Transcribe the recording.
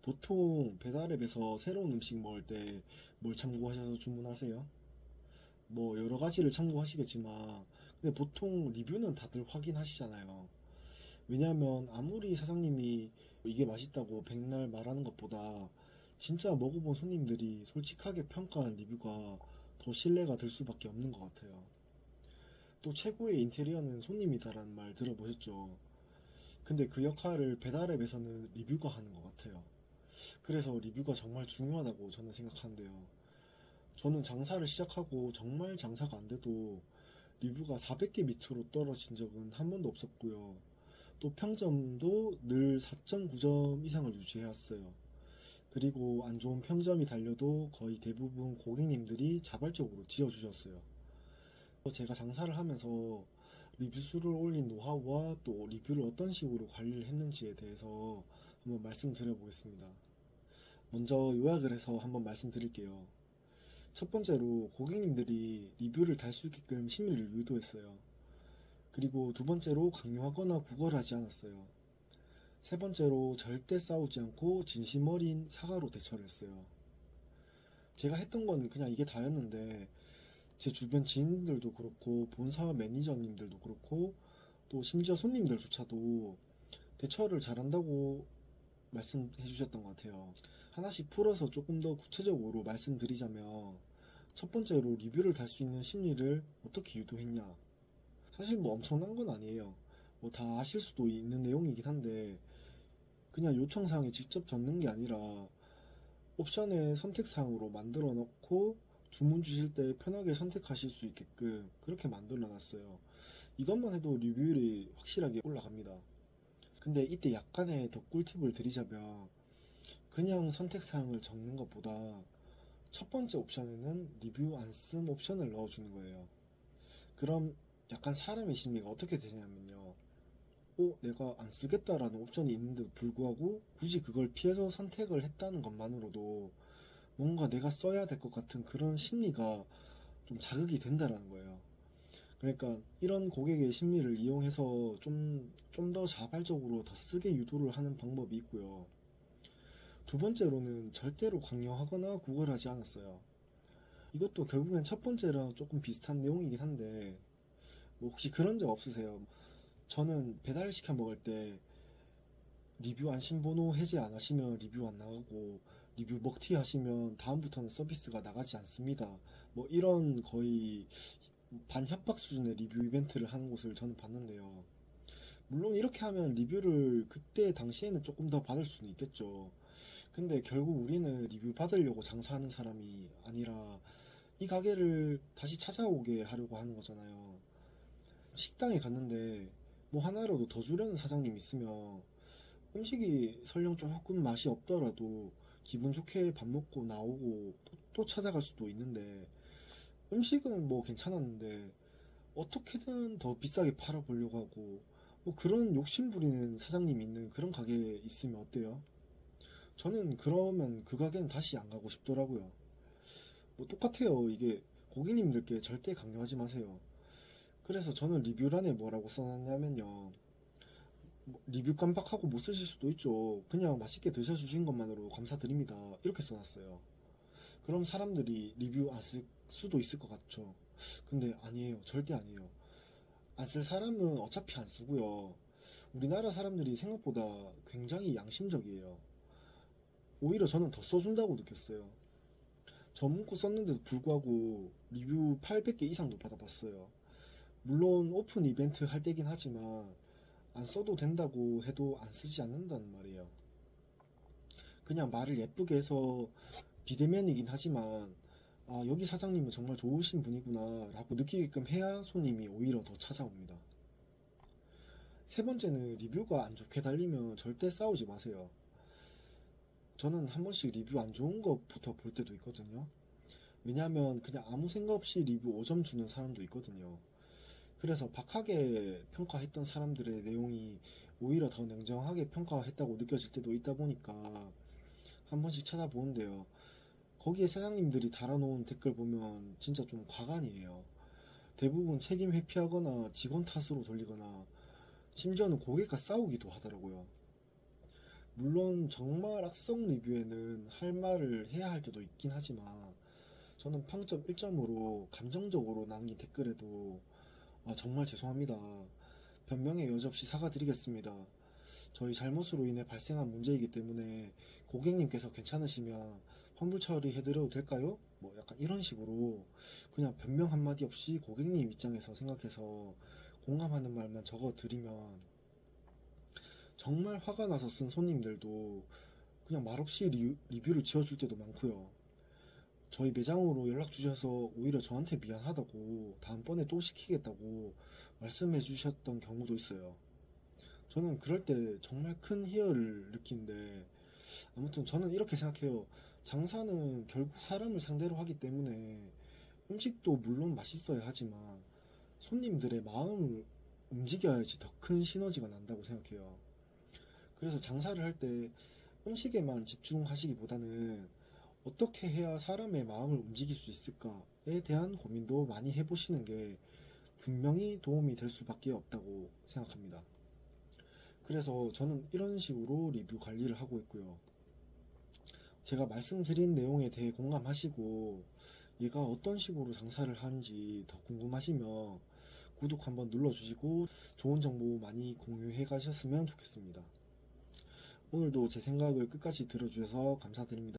보통 배달앱에서 새로운 음식 먹을 때 뭘 참고하셔서 주문하세요? 뭐 여러 가지를 참고하시겠지만 근데 보통 리뷰는 다들 확인하시잖아요. 왜냐하면 아무리 사장님이 이게 맛있다고 백날 말하는 것보다 진짜 먹어본 손님들이 솔직하게 평가한 리뷰가 더 신뢰가 될 수밖에 없는 것 같아요. 또 최고의 인테리어는 손님이다라는 말 들어보셨죠? 근데 그 역할을 배달앱에서는 리뷰가 하는 것 같아요. 그래서 리뷰가 정말 중요하다고 저는 생각하는데요. 저는 장사를 시작하고 정말 장사가 안 돼도 리뷰가 400개 밑으로 떨어진 적은 한 번도 없었고요. 또 평점도 늘 4.9점 이상을 유지해왔어요. 그리고 안 좋은 평점이 달려도 거의 대부분 고객님들이 자발적으로 지어주셨어요. 제가 장사를 하면서 리뷰 수를 올린 노하우와 또 리뷰를 어떤 식으로 관리를 했는지에 대해서 한번 말씀드려 보겠습니다. 먼저 요약을 해서 한번 말씀드릴게요. 첫 번째로 고객님들이 리뷰를 달 수 있게끔 심의를 유도했어요. 그리고 두 번째로 강요하거나 구걸하지 않았어요. 세 번째로 절대 싸우지 않고 진심 어린 사과로 대처를 했어요. 제가 했던 건 그냥 이게 다였는데 제 주변 지인들도 그렇고 본사 매니저님들도 그렇고 또 심지어 손님들조차도 대처를 잘한다고 말씀해 주셨던 것 같아요. 하나씩 풀어서 조금 더 구체적으로 말씀드리자면 첫 번째로 리뷰를 달 수 있는 심리를 어떻게 유도했냐. 사실 뭐 엄청난 건 아니에요. 뭐 다 아실 수도 있는 내용이긴 한데 그냥 요청사항에 직접 적는 게 아니라 옵션에 선택사항으로 만들어 놓고 주문 주실 때 편하게 선택하실 수 있게끔 그렇게 만들어 놨어요. 이것만 해도 리뷰율이 확실하게 올라갑니다. 근데 이때 약간의 더 꿀팁을 드리자면 그냥 선택사항을 적는 것보다 첫 번째 옵션에는 리뷰 안 쓴 옵션을 넣어주는 거예요. 그럼 약간 사람의 심리가 어떻게 되냐면요. 내가 안 쓰겠다라는 옵션이 있는데도 불구하고 굳이 그걸 피해서 선택을 했다는 것만으로도 뭔가 내가 써야 될 것 같은 그런 심리가 좀 자극이 된다라는 거예요. 그러니까 이런 고객의 심리를 이용해서 좀 더 자발적으로 더 쓰게 유도를 하는 방법이 있고요. 두 번째로는 절대로 강요하거나 구걸하지 않았어요. 이것도 결국엔 첫 번째랑 조금 비슷한 내용이긴 한데, 뭐 혹시 그런 적 없으세요? 저는 배달 시켜 먹을 때 리뷰 안심번호 해제 안 하시면 리뷰 안 나가고 리뷰 먹튀 하시면 다음부터는 서비스가 나가지 않습니다. 뭐 이런 거의 반협박 수준의 리뷰 이벤트를 하는 곳을 저는 봤는데요. 물론 이렇게 하면 리뷰를 그때 당시에는 조금 더 받을 수는 있겠죠. 근데 결국 우리는 리뷰 받으려고 장사하는 사람이 아니라 이 가게를 다시 찾아오게 하려고 하는 거잖아요. 식당에 갔는데 뭐 하나라도 더 주려는 사장님 있으면 음식이 설령 조금 맛이 없더라도 기분 좋게 밥 먹고 나오고 또 찾아갈 수도 있는데 음식은 뭐 괜찮았는데 어떻게든 더 비싸게 팔아보려고 하고 뭐 그런 욕심 부리는 사장님 있는 그런 가게에 있으면 어때요? 저는 그러면 그 가게는 다시 안 가고 싶더라고요. 뭐 똑같아요. 이게 고객님들께 절대 강요하지 마세요. 그래서 저는 리뷰란에 뭐라고 써놨냐면요. 뭐 리뷰 깜빡하고 못 쓰실 수도 있죠. 그냥 맛있게 드셔주신 것만으로 감사드립니다. 이렇게 써놨어요. 그럼 사람들이 리뷰 안 쓸 수도 있을 것 같죠. 근데 아니에요. 절대 아니에요. 안 쓸 사람은 어차피 안 쓰고요. 우리나라 사람들이 생각보다 굉장히 양심적이에요. 오히려 저는 더 써준다고 느꼈어요. 저 문구 썼는데도 불구하고 리뷰 800개 이상도 받아봤어요. 물론 오픈 이벤트 할 때긴 하지만 안 써도 된다고 해도 안 쓰지 않는다는 말이에요. 그냥 말을 예쁘게 해서 비대면이긴 하지만 여기 사장님은 정말 좋으신 분이구나 라고 느끼게끔 해야 손님이 오히려 더 찾아옵니다. 세 번째는 리뷰가 안 좋게 달리면 절대 싸우지 마세요. 저는 한 번씩 리뷰 안 좋은 것부터 볼 때도 있거든요. 왜냐하면 그냥 아무 생각 없이 리뷰 5점 주는 사람도 있거든요. 그래서 박하게 평가했던 사람들의 내용이 오히려 더 냉정하게 평가했다고 느껴질 때도 있다 보니까 한 번씩 찾아보는데요. 거기에 사장님들이 달아놓은 댓글 보면 진짜 좀 과간이에요. 대부분 책임 회피하거나 직원 탓으로 돌리거나 심지어는 고객과 싸우기도 하더라고요. 물론 정말 악성 리뷰에는 할 말을 해야 할 때도 있긴 하지만 저는 평점 1점으로 감정적으로 남긴 댓글에도 정말 죄송합니다. 변명의 여지 없이 사과드리겠습니다. 저희 잘못으로 인해 발생한 문제이기 때문에 고객님께서 괜찮으시면 환불 처리해드려도 될까요? 뭐 약간 이런 식으로 그냥 변명 한마디 없이 고객님 입장에서 생각해서 공감하는 말만 적어드리면 정말 화가 나서 쓴 손님들도 그냥 말없이 리뷰를 지어줄 때도 많고요. 저희 매장으로 연락 주셔서 오히려 저한테 미안하다고 다음번에 또 시키겠다고 말씀해 주셨던 경우도 있어요. 저는 그럴 때 정말 큰 희열을 느끼는데 아무튼 저는 이렇게 생각해요. 장사는 결국 사람을 상대로 하기 때문에 음식도 물론 맛있어야 하지만 손님들의 마음을 움직여야지 더 큰 시너지가 난다고 생각해요. 그래서 장사를 할 때 음식에만 집중하시기보다는 어떻게 해야 사람의 마음을 움직일 수 있을까에 대한 고민도 많이 해보시는 게 분명히 도움이 될 수밖에 없다고 생각합니다. 그래서 저는 이런 식으로 리뷰 관리를 하고 있고요. 제가 말씀드린 내용에 대해 공감하시고 얘가 어떤 식으로 장사를 하는지 더 궁금하시면 구독 한번 눌러주시고 좋은 정보 많이 공유해 가셨으면 좋겠습니다. 오늘도 제 생각을 끝까지 들어주셔서 감사드립니다.